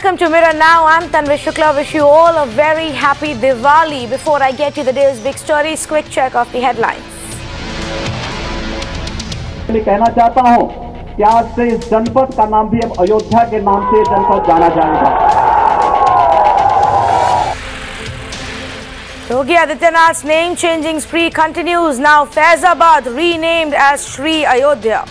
Welcome to Mirror Now. I'm Tanvi Shukla. Wish you all a very happy Diwali. Before I get to the day's big stories, quick check of the headlines. मैं कहना चाहता हूं कि आज से इस जनपद का नाम भी अब अयोध्या के नाम से जनपद जाना जाएगा। Yogi Adityanath's name-changing spree continues. Now Faizabad renamed as Shri Ayodhya.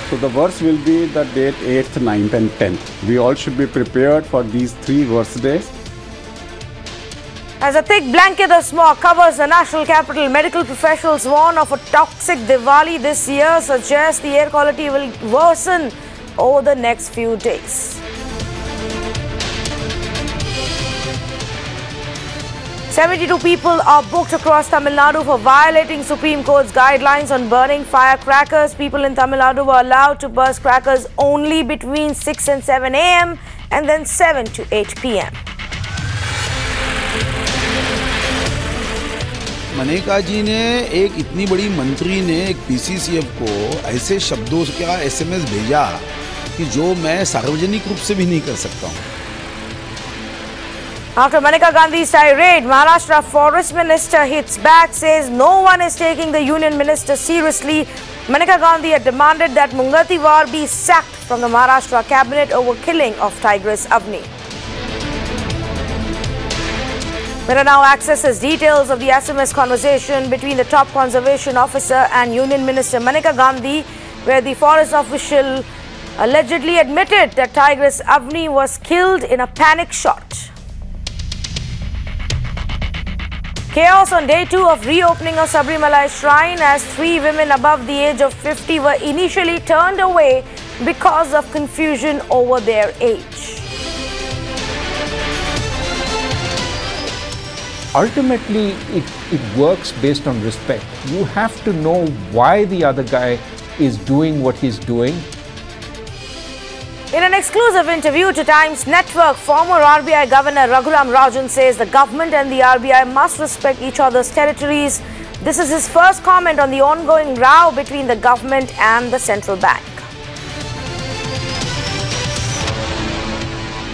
So the verse will be the date 8th, 9th and 10th. We all should be prepared for these three verse days. As a thick blanket of smog covers the national capital, medical professionals warn of a toxic Diwali this year, suggest the air quality will worsen over the next few days. "72 people are booked across Tamil Nadu for violating Supreme Court's guidelines on burning firecrackers. People in Tamil Nadu were allowed to burst crackers only between 6 and 7 a.m. and then 7 to 8 p.m. Maneka जी ने एक इतनी बड़ी मंत्री ने एक PCCF को ऐसे शब्दों का एसएमएस भेजा कि जो मैं सार्वजनिक रूप से भी नहीं कर सकता हूं। After Maneka Gandhi's tirade, Maharashtra Forest Minister hits back, says no one is taking the Union Minister seriously. Maneka Gandhi had demanded that Mungatiwar be sacked from the Maharashtra cabinet over killing of Tigress Avni. Mirror Now accesses details of the SMS conversation between the top conservation officer and Union Minister Maneka Gandhi, where the forest official allegedly admitted that Tigress Avni was killed in a panic shot. Chaos on day 2 of reopening of Sabrimala Shrine, as 3 women above the age of 50 were initially turned away because of confusion over their age. Ultimately, it works based on respect. You have to know why the other guy is doing what he's doing. In an exclusive interview to Times Network, former RBI Governor Raghuram Rajan says the government and the RBI must respect each other's territories. This is his first comment on the ongoing row between the government and the central bank.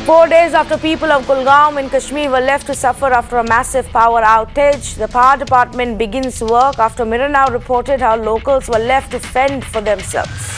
4 days after people of Kulgaon in Kashmir were left to suffer after a massive power outage, the power department begins work after Mirror Now reported how locals were left to fend for themselves.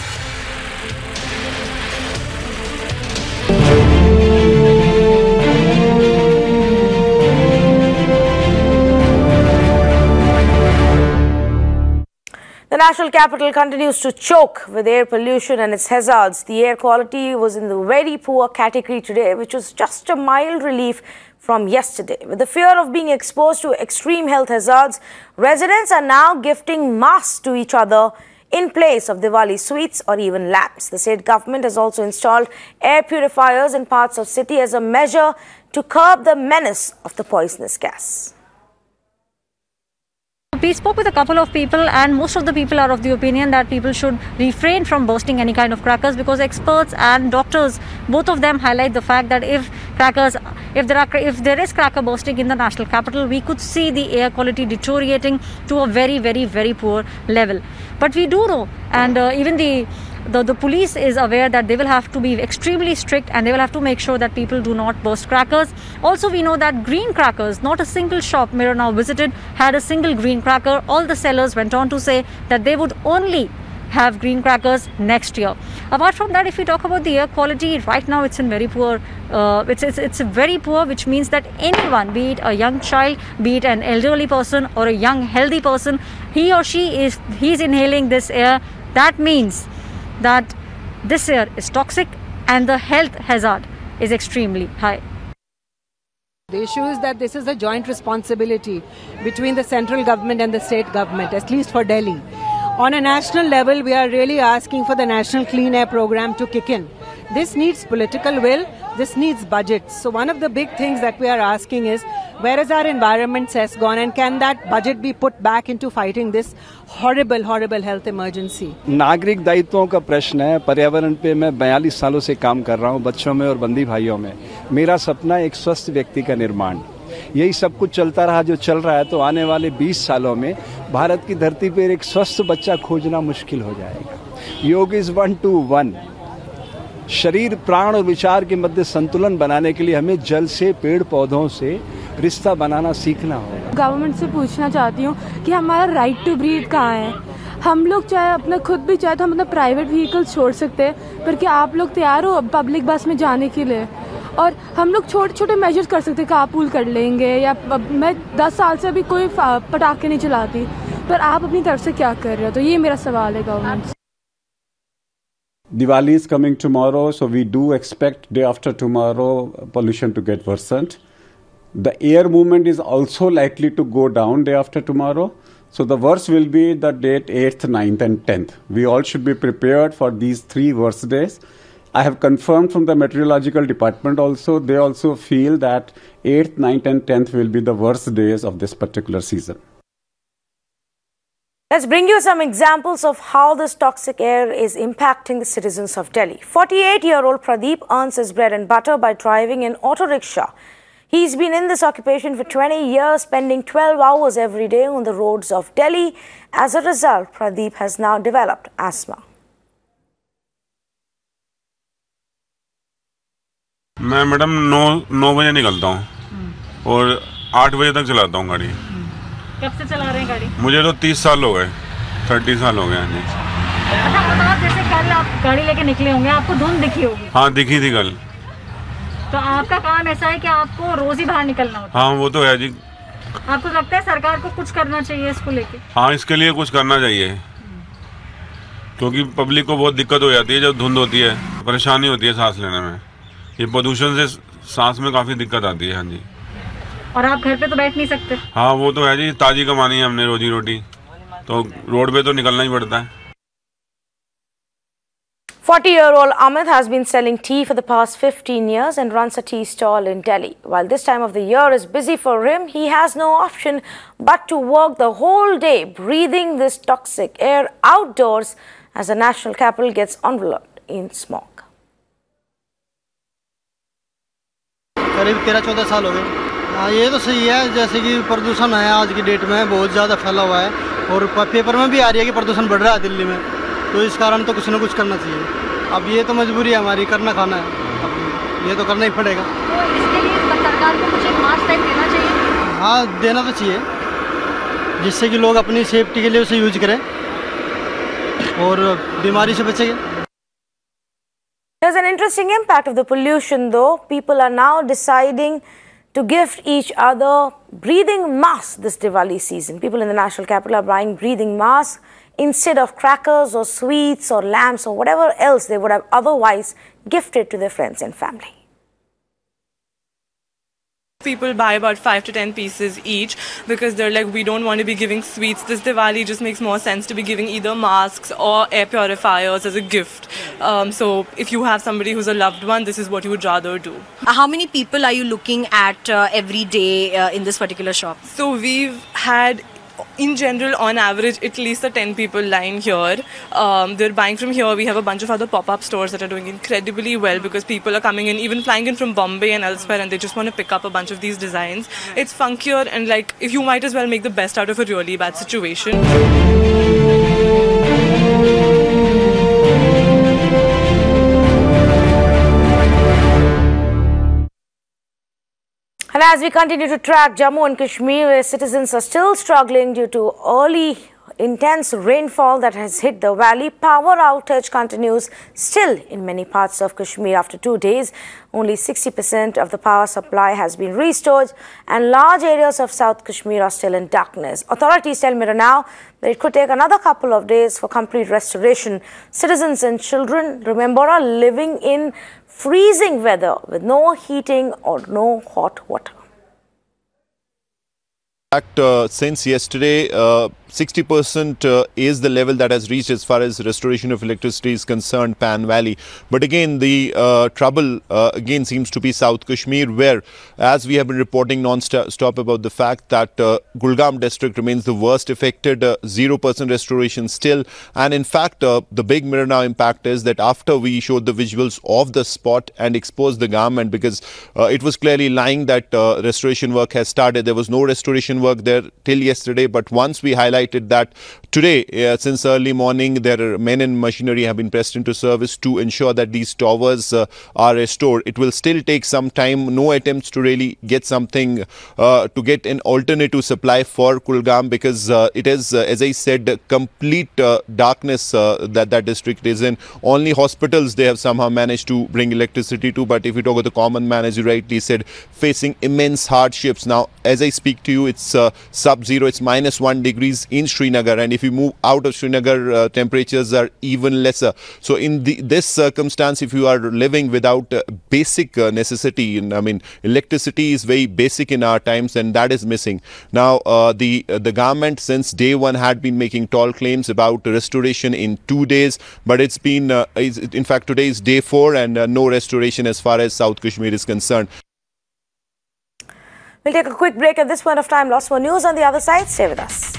The national capital continues to choke with air pollution and its hazards. The air quality was in the very poor category today, which was just a mild relief from yesterday. With the fear of being exposed to extreme health hazards, residents are now gifting masks to each other in place of Diwali sweets or even lamps. The state government has also installed air purifiers in parts of city as a measure to curb the menace of the poisonous gas. We spoke with a couple of people, and most of the people are of the opinion that people should refrain from bursting any kind of crackers, because experts and doctors, both of them highlight the fact that if there is cracker bursting in the national capital, we could see the air quality deteriorating to a very, very, very poor level. But we do know, and even the police is aware that they will have to be extremely strict, and they will have to make sure that people do not burst crackers. Also, we know that green crackers, not a single shop Mirror Now visited had a single green cracker. All the sellers went on to say that they would only have green crackers next year. Apart from that, if we talk about the air quality, right now it's in very poor. It's very poor, which means that anyone, be it a young child, be it an elderly person or a young healthy person, he or she he's inhaling this air. That means that this air is toxic and the health hazard is extremely high. The issue is that this is a joint responsibility between the central government and the state government, at least for Delhi. On a national level, we are really asking for the National Clean Air Program to kick in. This needs political will, this needs budgets. So one of the big things that we are asking is, where is our environment cess gone, and can that budget be put back into fighting this horrible, horrible health emergency? नागरिक दायित्वों का प्रश्न है। पर्यावरण पे मैं 42 सालों से काम कर रहा हूँ, बच्चों में और बंदी भाइयों में। मेरा सपना एक स्वस्थ व्यक्ति का निर्माण। यही सब कुछ चलता रहा जो चल रहा है, तो आने वाले 20 सालों में भारत की धरती पर एक स्वस्थ बच्चा खोजना मुश्किल हो जाएगा। योग इज़ 1 to 1। शरीर, प्राण और विचार के मध्य संतुलन बनाने के लिए हमें जल से, पेड़ पौधों से रिश्ता बनाना सीखना होगा। गवर्नमेंट से पूछना चाहती हूँ कि हमारा राइट टू ब्रीथ कहाँ है। हम लोग चाहे अपना खुद भी चाहे तो हम अपना प्राइवेट व्हीकल्स छोड़ सकते हैं, पर क्या आप लोग तैयार हो पब्लिक बस में जाने के लिए? और हम लोग छोटे छोटे मेजर्स कर सकते हैं, कारपूल कर लेंगे, या मैं 10 साल से अभी कोई पटाखे नहीं चलाती, पर आप अपनी तरफ से क्या कर रहे हो? तो ये मेरा सवाल है गवर्नमेंट से। Diwali is coming tomorrow, so we do expect day after tomorrow pollution to get worsened. The air movement is also likely to go down day after tomorrow. So the worst will be the date 8th, 9th and 10th. We all should be prepared for these 3 worst days. I have confirmed from the meteorological department also, they also feel that 8th, 9th and 10th will be the worst days of this particular season. Let's bring you some examples of how this toxic air is impacting the citizens of Delhi. 48-year-old Pradeep earns his bread and butter by driving an auto rickshaw. He's been in this occupation for 20 years, spending 12 hours every day on the roads of Delhi. As a result, Pradeep has now developed asthma. मैं madam 9 बजे निकलता हूँ और 8 बजे तक चलाता हूँ गाड़ी। कब से चला रहे हैं गाड़ी? मुझे तो 30 साल हो गए, 30 साल हो गए। अच्छा बताओ, जैसे कल आप गाड़ी लेके निकले होंगे, आपको धुंध दिखी होगी? हाँ दिखी थी कल। तो आपका काम ऐसा है कि आपको रोज ही बाहर निकलना होता है? हाँ वो तो है जी। आपको लगता है सरकार को कुछ करना चाहिए इसको लेके? हाँ इसके लिए कुछ करना चाहिए, क्योंकि पब्लिक को बहुत दिक्कत हो जाती है जब धुंध होती है, परेशानी होती है सांस लेने में। ये प्रदूषण से सांस में काफी दिक्कत आती है। हाँ जी। और आप घर पे तो बैठ नहीं सकते? हाँ वो तो है जी, ताजी कमानी है हमने, रोजी रोटी, तो रोड पे तो निकलना ही पड़ता है। 40-year-old Amit has been selling tea for the past 15 years and runs a tea stall in Delhi. While this time of the year is busy for him, he has no option but to work the whole day breathing this toxic air outdoors as the national capital gets enveloped in smog. करीब 13-14 साल हो गए। हाँ ये तो सही है, जैसे कि प्रदूषण है आज की डेट में बहुत ज़्यादा फैला हुआ है और पेपर में भी आ रही है कि प्रदूषण बढ़ रहा है दिल्ली में, तो इस कारण तो कुछ ना कुछ करना चाहिए। अब ये तो मजबूरी है हमारी, करना खाना है, अब ये तो करना ही पड़ेगा। तो इसके लिए सरकार को कुछ एक मास्क टाइप देना चाहिए? हाँ देना तो चाहिए, जिससे कि लोग अपनी सेफ्टी के लिए उसे यूज करें और बीमारी से बचेंगे। There's an interesting impact of the pollution though. People are now deciding to gift each other breathing masks this Diwali season. People in the national capital are buying breathing masks instead of crackers or sweets or lamps or whatever else they would have otherwise gifted to their friends and family. People buy about 5 to 10 pieces each because they're like, we don't want to be giving sweets. This Diwali just makes more sense to be giving either masks or air purifiers as a gift. So if you have somebody who's a loved one, this is what you would rather do. How many people are you looking at every day in this particular shop? So we've had, in general, on average, at least a 10 people line here. They're buying from here. We have a bunch of other pop-up stores that are doing incredibly well because people are coming in, even flying in from Bombay and elsewhere, and they just want to pick up a bunch of these designs. It's funkier and like, if you might as well make the best out of a really bad situation. And as we continue to track Jammu and Kashmir, where citizens are still struggling due to early intense rainfall that has hit the valley, power outage continues still in many parts of Kashmir. After 2 days, only 60% of the power supply has been restored and large areas of South Kashmir are still in darkness. Authorities tell Mirror Now that it could take another couple of days for complete restoration. Citizens and children, remember, are living in freezing weather with no heating or no hot water. In fact, since yesterday, 60% is the level that has reached as far as restoration of electricity is concerned, Pan Valley. But again, the trouble again seems to be South Kashmir, where, as we have been reporting non-stop about the fact that Gulgam district remains the worst affected, 0% restoration still. And in fact, the big Mirror Now impact is that after we showed the visuals of the spot and exposed the government, because it was clearly lying that restoration work has started. There was no restoration work there till yesterday, but once we highlighted highlighted that today, since early morning, there are men and machinery have been pressed into service to ensure that these towers are restored. It will still take some time. No attempts to really get something to get an alternative supply for Kulgam, because it is, as I said, complete darkness that district is in. Only hospitals they have somehow managed to bring electricity to, but if you talk about the common man, as you rightly said, facing immense hardships. Now, as I speak to you, it's sub-zero, it's -1 degrees in Srinagar, and if you move out of Srinagar, temperatures are even lesser. So in this circumstance, if you are living without basic necessity, and I mean, electricity is very basic in our times, and that is missing. Now, the government since day one had been making tall claims about restoration in 2 days, but it's been, in fact, today is day 4 and no restoration as far as South Kashmir is concerned. We'll take a quick break at this point of time. Lots more news on the other side. Stay with us.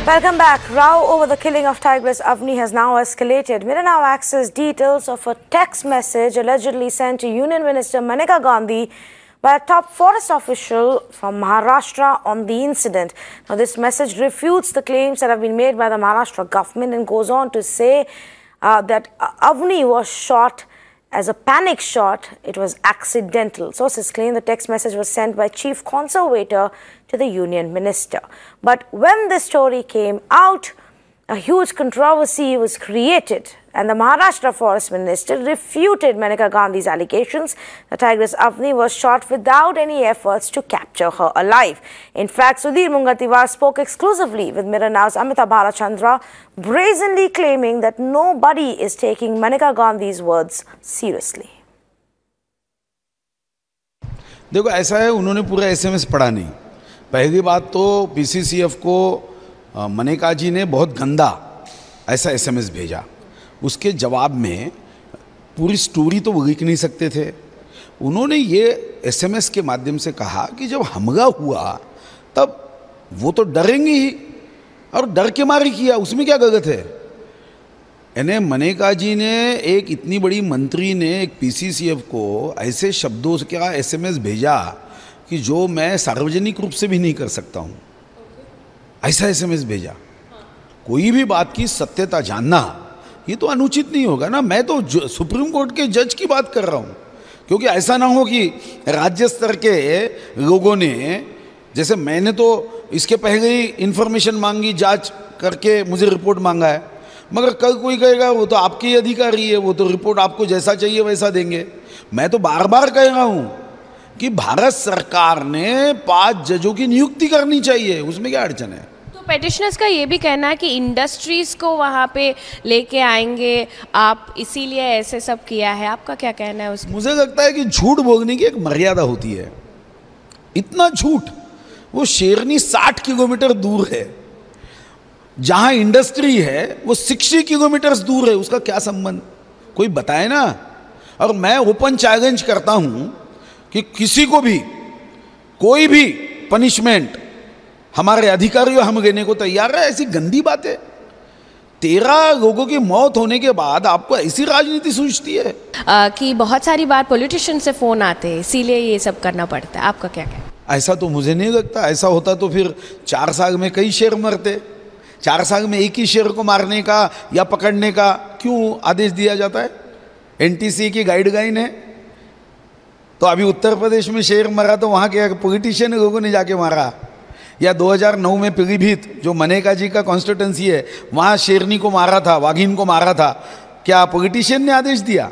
Welcome back. Row over the killing of Tigress Avni has now escalated. Mirror now access details of a text message allegedly sent to Union Minister Maneka Gandhi by a top forest official from Maharashtra on the incident. Now, this message refutes the claims that have been made by the Maharashtra government and goes on to say that Avni was shot as a panic shot. It was accidental. Sources claim the text message was sent by Chief Conservator to the Union Minister. But when this story came out, a huge controversy was created, and the Maharashtra Forest Minister refuted Maneka Gandhi's allegations that Tigress Avni was shot without any efforts to capture her alive. In fact, Sudhir Mungatiwar spoke exclusively with Mirror Now's Amita Bhalachandra, brazenly claiming that nobody is taking Maneka Gandhi's words seriously. देखो ऐसा है, उन्होंने पूरा SMS पढ़ा नहीं। पहली बात तो पीसीसीएफ को मनेका जी ने बहुत गंदा ऐसा एसएमएस भेजा। उसके जवाब में पूरी स्टोरी तो वो लिख नहीं सकते थे। उन्होंने ये एसएमएस के माध्यम से कहा कि जब हमला हुआ तब वो तो डरेंगे ही, और डर के मारे किया, उसमें क्या गलत है। यानी मनेका जी ने, एक इतनी बड़ी मंत्री ने एक पीसीसीएफ को ऐसे शब्दों का एसएमएस भेजा कि जो मैं सार्वजनिक रूप से भी नहीं कर सकता हूँ। ऐसा एसएमएस भेजा। कोई भी बात की सत्यता जानना ये तो अनुचित नहीं होगा ना। मैं तो सुप्रीम कोर्ट के जज की बात कर रहा हूँ, क्योंकि ऐसा ना हो कि राज्य स्तर के लोगों ने, जैसे मैंने तो इसके पहले ही इन्फॉर्मेशन मांगी, जांच करके मुझे रिपोर्ट मांगा है, मगर कल कोई कहेगा वो तो आपके ही अधिकारी है, वो तो रिपोर्ट आपको जैसा चाहिए वैसा देंगे। मैं तो बार बार कह रहा हूँ कि भारत सरकार ने 5 जजों की नियुक्ति करनी चाहिए, उसमें क्या अड़चन है। पेटिशनर्स का ये भी कहना है कि इंडस्ट्रीज को वहाँ पे लेके आएंगे आप, इसीलिए ऐसे सब किया है। आपका क्या कहना है उसमें? मुझे लगता है कि झूठ बोलने की एक मर्यादा होती है। इतना झूठ, वो शेरनी 60 किलोमीटर दूर है, जहाँ इंडस्ट्री है वो 60 किलोमीटर दूर है, उसका क्या संबंध, कोई बताए ना। और मैं ओपन चैलेंज करता हूँ कि किसी को भी कोई भी पनिशमेंट हमारे अधिकारियों हम लेने को तैयार है। ऐसी गंदी बात है। 13 लोगों की मौत होने के बाद आपको ऐसी राजनीति सूझती है कि बहुत सारी बार पॉलिटिशियन से फोन आते हैं, इसीलिए ये सब करना पड़ता है। आपका क्या कहना है? ऐसा तो मुझे नहीं लगता। ऐसा होता तो फिर 4 साल में कई शेर मरते। 4 साल में एक ही शेर को मारने का या पकड़ने का क्यों आदेश दिया जाता है? एनटीसी की गाइडलाइन है। तो अभी उत्तर प्रदेश में शेर मरा तो वहाँ के पॉलिटिशियन लोगों ने जाके मारा, या 2009 में पीलीभीत जो मनेका जी का कॉन्स्टिट्यूंसी है वहाँ शेरनी को मारा था, वाघिन को मारा था, क्या पॉलिटिशियन ने आदेश दिया?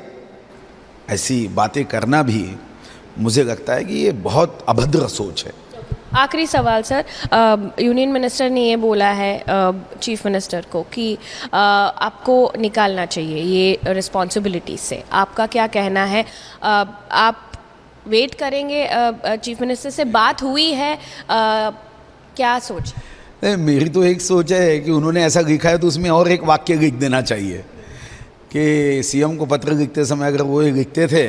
ऐसी बातें करना भी मुझे लगता है कि ये बहुत अभद्र सोच है। आखिरी सवाल सर, यूनियन मिनिस्टर ने ये बोला है चीफ मिनिस्टर को कि आपको निकालना चाहिए ये रिस्पॉन्सिबिलिटी से। आपका क्या कहना है? आप वेट करेंगे? चीफ मिनिस्टर से बात हुई है? क्या सोच? मेरी तो एक सोच है कि उन्होंने ऐसा लिखा है तो उसमें और एक वाक्य लिख देना चाहिए कि सीएम को पत्र लिखते समय अगर वो लिखते थे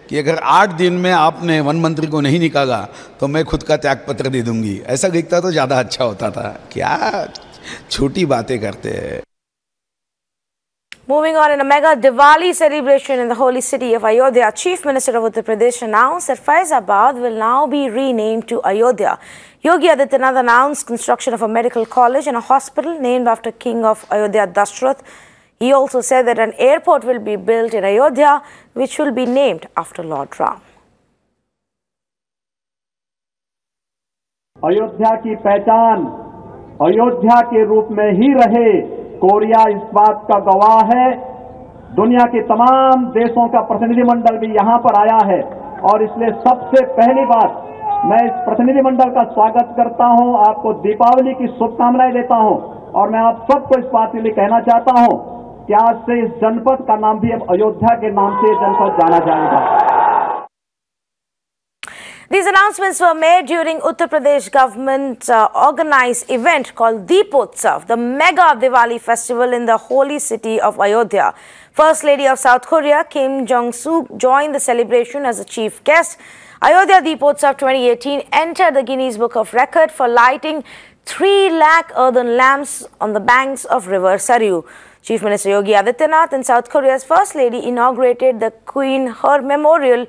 कि अगर 8 दिन में आपने वन मंत्री को नहीं निकाला तो मैं खुद का त्याग पत्र दे दूंगी, ऐसा लिखता तो ज़्यादा अच्छा होता था। क्या छोटी बातें करते हैं। Moving on, in a mega Diwali celebration in the holy city of Ayodhya, Chief Minister of Uttar Pradesh announced that Faizabad will now be renamed to Ayodhya. Yogi Adityanath announced construction of a medical college and a hospital named after King of Ayodhya Dashrath. He also said that an airport will be built in Ayodhya, which will be named after Lord Ram. Ayodhya की पहचान अयोध्या के रूप में ही रहे, Korea इस बात का गवाह है। दुनिया के तमाम देशों का प्रतिनिधिमंडल भी यहां पर आया है और इसलिए सबसे पहली बात मैं इस प्रतिनिधिमंडल का स्वागत करता हूं, आपको दीपावली की शुभकामनाएं देता हूं और मैं आप सबको इस बात के लिए कहना चाहता हूं कि आज से इस जनपद का नाम भी अब अयोध्या के नाम से जनपद जाना जाएगा। These announcements were made during Uttar Pradesh government organized event called Deepotsav, the mega Diwali festival in the holy city of Ayodhya. First Lady of South Korea, Kim Jong-suk, joined the celebration as a chief guest. Ayodhya Deepotsav 2018 entered the Guinness Book of Record for lighting 3 lakh earthen lamps on the banks of river Saryu. Chief Minister Yogi Adityanath and South Korea's First Lady inaugurated the Queen Her Memorial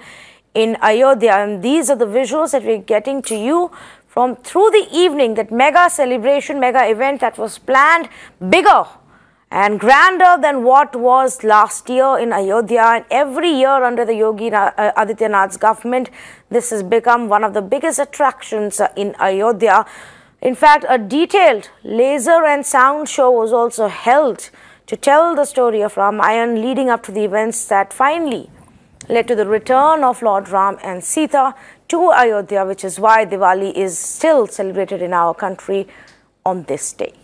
in Ayodhya. And these are the visuals that we're getting to you from through the evening, that mega celebration, mega event that was planned bigger and grander than what was last year in Ayodhya. And every year under the Yogi Adityanath's government, this has become one of the biggest attractions in Ayodhya. In fact, a detailed laser and sound show was also held to tell the story of Ramayan leading up to the events that finally led to the return of Lord Ram and Sita to Ayodhya, which is why Diwali is still celebrated in our country on this day.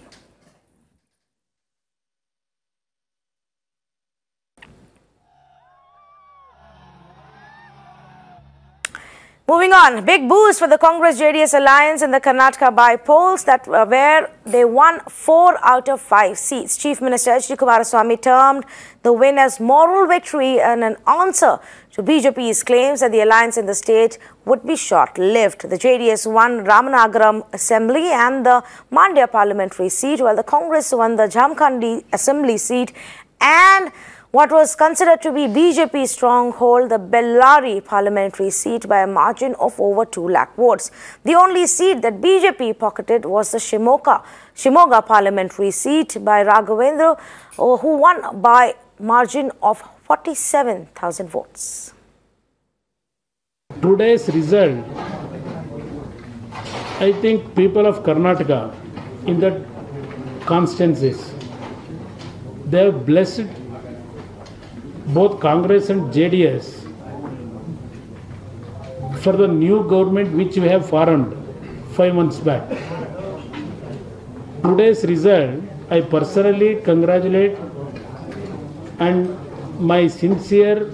Moving on, big boost for the Congress-JDS alliance in the Karnataka by-polls where they won 4 out of 5 seats. Chief Minister H.D. Kumaraswamy termed the win as moral victory and an answer to BJP's claims that the alliance in the state would be short-lived. The JDS won Ramanagaram Assembly and the Mandya parliamentary seat, while the Congress won the Jhamkhandi Assembly seat and what was considered to be BJP's stronghold, the Bellary parliamentary seat, by a margin of over 2 lakh votes. The only seat that BJP pocketed was the Shimoga parliamentary seat by Raghavendra, who won by margin of 47,000 votes. Today's result, I think people of Karnataka in the constituencies, they have blessed both Congress and JDS for the new government which we have formed 5 months back. Today's result, I personally congratulate and my sincere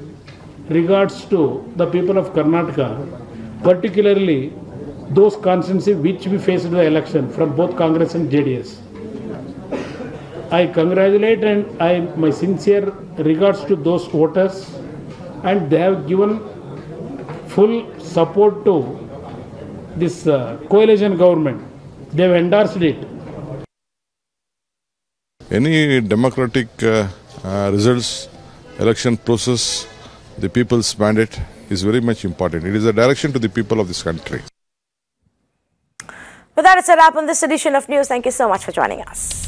regards to the people of Karnataka, particularly those constituencies which we faced the election from both Congress and JDS. I congratulate and my sincere regards to those voters, and they have given full support to this coalition government. They have endorsed it. Any democratic results, election process, the people's mandate is very much important. It is a direction to the people of this country. With that, it's a wrap on this edition of News. Thank you so much for joining us.